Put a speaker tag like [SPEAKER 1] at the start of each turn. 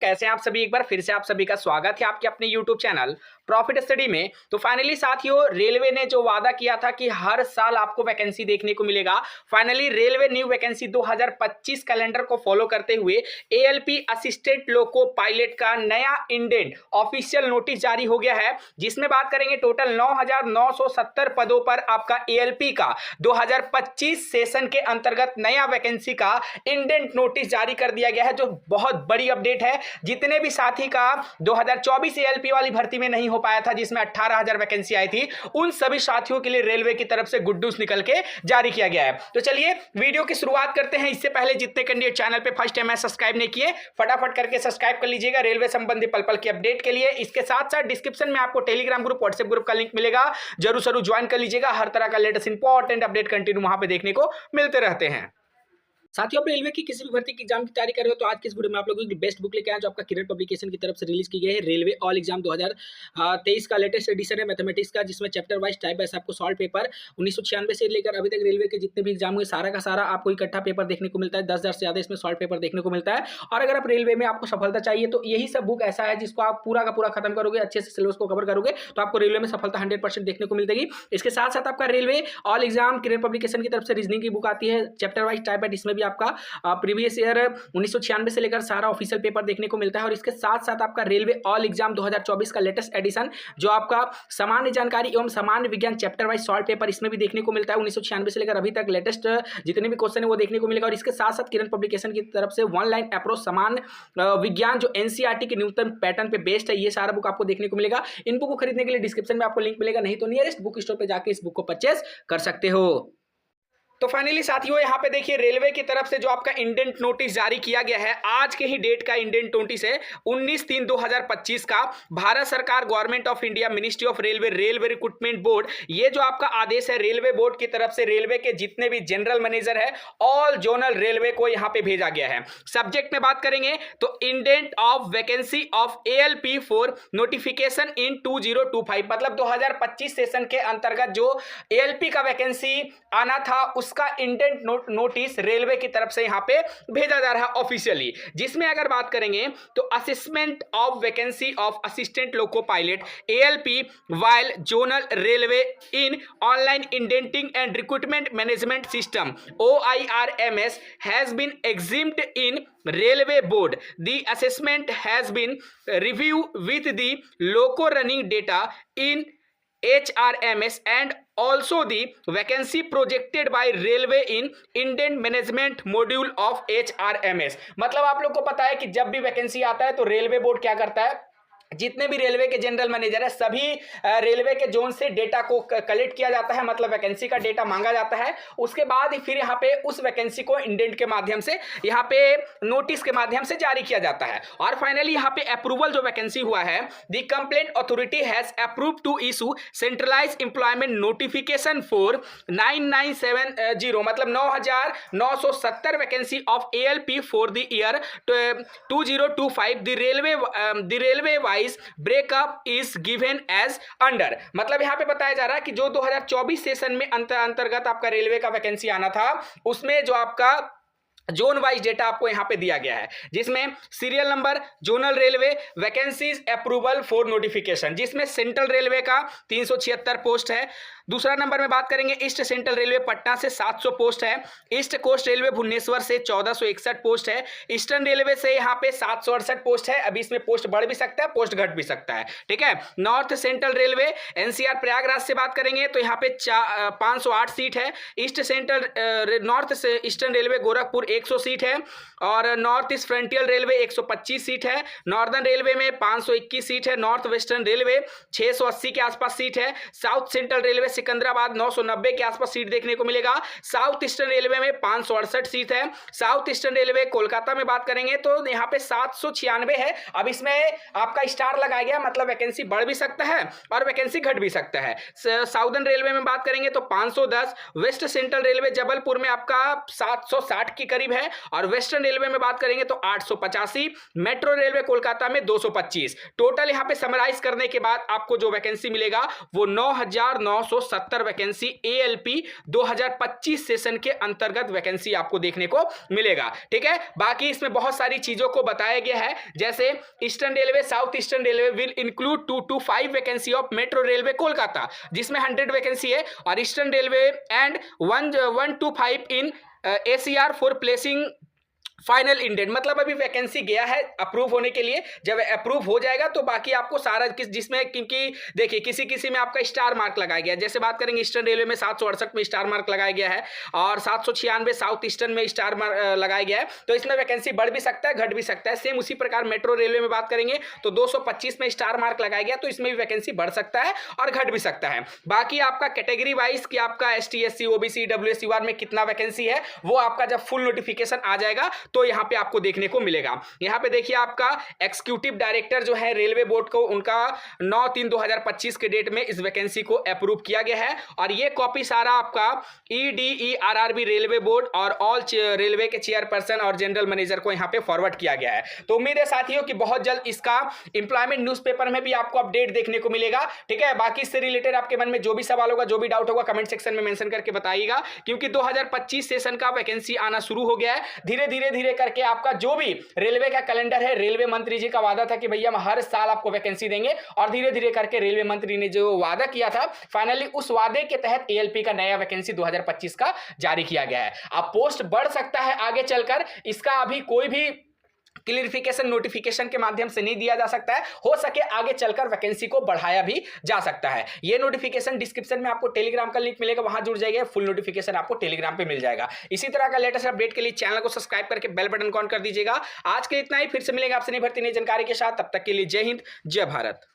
[SPEAKER 1] कैसे हैं आप सभी। एक बार फिर से आप सभी का स्वागत है आपके अपने YouTube चैनल प्रॉफिट स्टडी में। तो फाइनली साथियों, रेलवे ने जो वादा किया था कि हर साल आपको वैकेंसी देखने को मिलेगा, finally railway new vacancy 2025 calendar को फॉलो करते हुए एएलपी असिस्टेंट लोको पायलट का नया इंडेंट ऑफिशियल नोटिस जारी हो गया है, जिसमें बात करेंगे टोटल 9,970 पदों पर आपका एएलपी का 2025 सेशन के अंतर्गत नया वैकेंसी का इंडेंट नोटिस जारी कर दिया गया है, जो बहुत बड़ी अपडेट है। जितने भी साथी का 2024 एएलपी वाली भर्ती में नहीं हो पाया था, जिसमें 18,000 वैकेंसी आई थी, उन सभी साथियों के लिए रेलवे की तरफ से गुड न्यूज निकल के जारी किया गया है। तो चलिए वीडियो की शुरुआत करते हैं। इससे पहले जितने कैंडिडेट चैनल पे फर्स्ट टाइम है सब्सक्राइब नहीं किए, फटाफट करके सब्सक्राइब कर लीजिएगा रेलवे संबंधी पल पल की अपडेट के लिए। इसके साथ साथ डिस्क्रिप्शन में आपको टेलीग्राम ग्रुप, व्हाट्सएप ग्रुप का लिंक मिलेगा, जरूर ज्वाइन कर लीजिएगा। हर तरह का लेटेस्ट इंपॉर्टेंट अपडेट कंटिन्यू वहां पे देखने को मिलते रहते हैं। साथियों, आप रेलवे की किसी भी भर्ती की एग्जाम की तैयारी कर रहे हो तो आज की इस वीडियो में आप लोगों की बेस्ट बुक लेके आए, जो आपका किरण पब्लिकेशन की तरफ से रिलीज की गई है। रेलवे ऑल एग्जाम 2023 का लेटेस्ट एडिशन है मैथमेटिक्स का, जिसमें चैप्टर वाइज टाइप वाइज आपको सॉल्व पेपर 1996 से लेकर अभी तक रेलवे के जितने भी एग्जाम हुए सारा का सारा आपको इकट्ठा पेपर देखने को मिलता है। 10,000 से ज्यादा इसमें सॉल्व पेपर देखने को मिलता है। और अगर आप रेलवे में आपको सफलता चाहिए तो यही सब बुक ऐसा है जिसको आप पूरा का पूरा खत्म करोगे, अच्छे से सिलेबस को कवर करोगे तो आपको रेलवे में सफलता 100% देखने को मिलेगी। इसके साथ साथ आपका रेलवे ऑल एग्जाम किरण पब्लिकेशन की तरफ से रीजनिंग की बुक आती है, चैप्टर वाइज टाइप है, जिसमें भी आपका प्रीवियस ईयर 1996 से लेकर सारा ऑफिशियल पेपर देखने को मिलता है। और इसके साथ साथ आपका रेलवे ऑल एग्जाम 2024 का लेटेस्ट एडिशन, जो आपका सामान्य जानकारी एवं सामान्य विज्ञान चैप्टर वाइज सॉल्व पेपर, इसमें भी देखने को मिलता है। 1996 से लेकर अभी तक लेटेस्ट जितने भी क्वेश्चन है वो देखने को मिलेगा। और इसके साथ साथ किरण पब्लिकेशन की तरफ से वन लाइन अप्रोच सामान्य विज्ञान, जो एनसीईआरटी के न्यूनतम पैटर्न पे बेस्ड है, ये सारा बुक आपको देखने को मिलेगा। इन बुक को खरीदने के लिए डिस्क्रिप्शन में आपको लिंक मिलेगा, नहीं तो नियरेस्ट बुक स्टोर पे जाके इस बुक को परचेस कर सकते हो। तो फाइनली साथियों, यहाँ पे देखिए रेलवे की तरफ से जो आपका इंडेंट नोटिस जारी किया गया है, आज के ही डेट का इंडेंट नोटिस है 19/3/2025 का। भारत सरकार, government of India, ministry of railway, railway recruitment board, ये जो आपका आदेश है रेलवे बोर्ड की तरफ से रेलवे के जितने भी जनरल मैनेजर है ऑल जोनल रेलवे को यहाँ पे भेजा गया है। सब्जेक्ट में बात करेंगे तो indent of vacancy of ALP for notification इन 2025, मतलब 2025 सेशन के अंतर्गत जो एएलपी का वैकेंसी आना था उसका इंडेंट नोटिस रेलवे की तरफ से यहां पे भेजा जा रहा है ऑफिशियली। जिसमें अगर बात करेंगे तो assessment of vacancy of assistant loco pilot ALP while zonal railway in online indenting and recruitment management system OIRMS has been examined in Railway Board. The assessment has been reviewed with the loco running data in HRMS and also the vacancy projected by railway in indent management module of HRMS। मतलब आप लोग को पता है कि जब भी vacancy आता है तो रेलवे बोर्ड क्या करता है, जितने भी रेलवे के जनरल मैनेजर है सभी रेलवे के जोन से डेटा को कलेक्ट किया जाता है, मतलब वैकेंसी का डेटा मांगा जाता है। उसके बाद ही फिर यहाँ पे उस वैकेंसी को इंडेंट के माध्यम से, यहाँ पे नोटिस के माध्यम से जारी किया जाता है। और फाइनली यहाँ पे अप्रूवल जो वैकेंसी हुआ है, the complaint authority has approve to issue centralize employment notification for 9970, मतलब 9,970 vacancy of ALP for the year 2025। The railway wise breakup is given as under, मतलब यहां पे बताया जा रहा है कि जो 2024 सेशन में अंतर्गत आपका रेलवे का वैकेंसी आना था, उसमें जो आपका जोन वाइज डेटा आपको यहां पे दिया गया है, जिसमें serial number, zonal railway, vacancies approval for notification, जिसमें सेंट्रल रेलवे का 376 पोस्ट है। दूसरा नंबर में बात करेंगे ईस्ट सेंट्रल रेलवे पटना से 700 पोस्ट है। ईस्ट कोस्ट रेलवे भुवनेश्वर से 1461 पोस्ट है। ईस्टर्न रेलवे से यहाँ पे 768 पोस्ट है। अभी इसमें पोस्ट बढ़ भी सकता है, पोस्ट घट भी सकता है, ठीक है। North central railway NCR Prayagraj से बात करेंगे तो यहाँ पे 508 सीट है। ईस्ट सेंट्रल नॉर्थ से ईस्टर्न रेलवे गोरखपुर 100 सीट है। और north east frontier railway 125 seat है। नॉर्दर्न रेलवे में 521 सीट है। नॉर्थ वेस्टर्न रेलवे 680 के आसपास सीट है। साउथ सेंट्रल रेलवे सिकंदराबाद 990 के आसपास सीट देखने को मिलेगा। साउथ ईस्टर्न रेलवे में 568 सीट है। साउथ ईस्टर्न रेलवे कोलकाता में बात करेंगे तो यहाँ पे 796 है। अब इसमें आपका स्टार लगाया गया, मतलब वैकेंसी बढ़ भी सकता है और वैकेंसी घट भी सकता है। साउदर्न रेलवे में बात करेंगे तो 510। वेस्ट सेंट्रल रेलवे जबलपुर में आपका 760 के करीब करीब है, और वेस्टर्न रेलवे में बात करेंगे तो 885, मेट्रो रेलवे कोलकाता में 225। टोटल यहां पे समराइज करने के बाद आपको जो वैकेंसी मिलेगा वो 9,970 वैकेंसी एएलपी 2025 सेशन के अंतर्गत वैकेंसी आपको देखने को मिलेगा। ठीक है, बाकी इसमें बहुत सारी चीजों को बताया गया है, जैसे eastern railway, south eastern railway will include 225 vacancy of metro railway Kolkata, जिसमें 100 वैकेंसी है, और eastern railway and 125 in ACR for placing final ended. मतलब अभी वैकेंसी गया है अप्रूव होने के लिए, जब अप्रूव हो जाएगा तो बाकी आपको सारा जिसमें, क्योंकि देखिए किसी किसी में आपका स्टार मार्क लगाया गया है, जैसे बात करेंगे ईस्टर्न रेलवे में 768 में स्टार मार्क लगाया गया है, और 796 साउथ ईस्टर्न में स्टार मार्क लगाया गया है, तो इसमें वैकेंसी बढ़ भी सकता है, घट भी सकता है। सेम उसी प्रकार मेट्रो रेलवे में बात करेंगे तो 225 में स्टार मार्क लगाया गया, तो इसमें भी वैकेंसी बढ़ सकता है और घट भी सकता है। बाकी आपका कैटेगरी वाइज कि आपका ST SC OBC WS UR में कितना वैकेंसी है, वो आपका जब फुल नोटिफिकेशन आ जाएगा तो यहां पे आपको देखने को मिलेगा। यहां पे देखिए आपका एग्जीक्यूटिव डायरेक्टर जो है रेलवे बोर्ड को, उनका 9/3/2025 के डेट में इस वैकेंसी को अप्रूव किया गया है, और ये कॉपी सारा आपका EDERRB रेलवे बोर्ड और ऑल रेलवे के चेयरपर्सन और जनरल मैनेजर को यहां पे फॉरवर्ड किया गया है। तो उम्मीद है साथियों कि बहुत जल्द इसका इंप्लॉयमेंट न्यूज़पेपर में भी आपको अपडेट देखने को मिलेगा। ठीक है, बाकी इससे रिलेटेड आपके मन में जो भी सवाल होगा, जो भी डाउट होगा, कमेंट सेक्शन में मेंशन करके बताइएगा, क्योंकि 2025 सेशन का वैकेंसी आना शुरू हो गया है। धीरे धीरे करके आपका जो भी रेलवे का कैलेंडर है, रेलवे मंत्री जी का वादा था कि भैया हम हर साल आपको वैकेंसी देंगे, और धीरे धीरे करके रेलवे मंत्री ने जो वादा किया था, फाइनली उस वादे के तहत एएलपी का नया वैकेंसी 2025 का जारी किया गया है। अब पोस्ट बढ़ सकता है आगे चलकर, इसका अभी कोई भी क्लियरिफिकेशन नोटिफिकेशन के माध्यम से नहीं दिया जा सकता है, हो सके आगे चलकर वैकेंसी को बढ़ाया भी जा सकता है। ये नोटिफिकेशन डिस्क्रिप्शन में आपको टेलीग्राम का लिंक मिलेगा, वहां जुड़ जाइए, फुल नोटिफिकेशन आपको टेलीग्राम पे मिल जाएगा। इसी तरह का लेटेस्ट अपडेट के लिए चैनल को सब्सक्राइब करके बेल बटन को ऑन कर दीजिएगा। आज के इतना ही, फिर से मिलेगा आपसे नई भर्ती नई जानकारी के साथ, तब तक के लिए जय हिंद, जय भारत।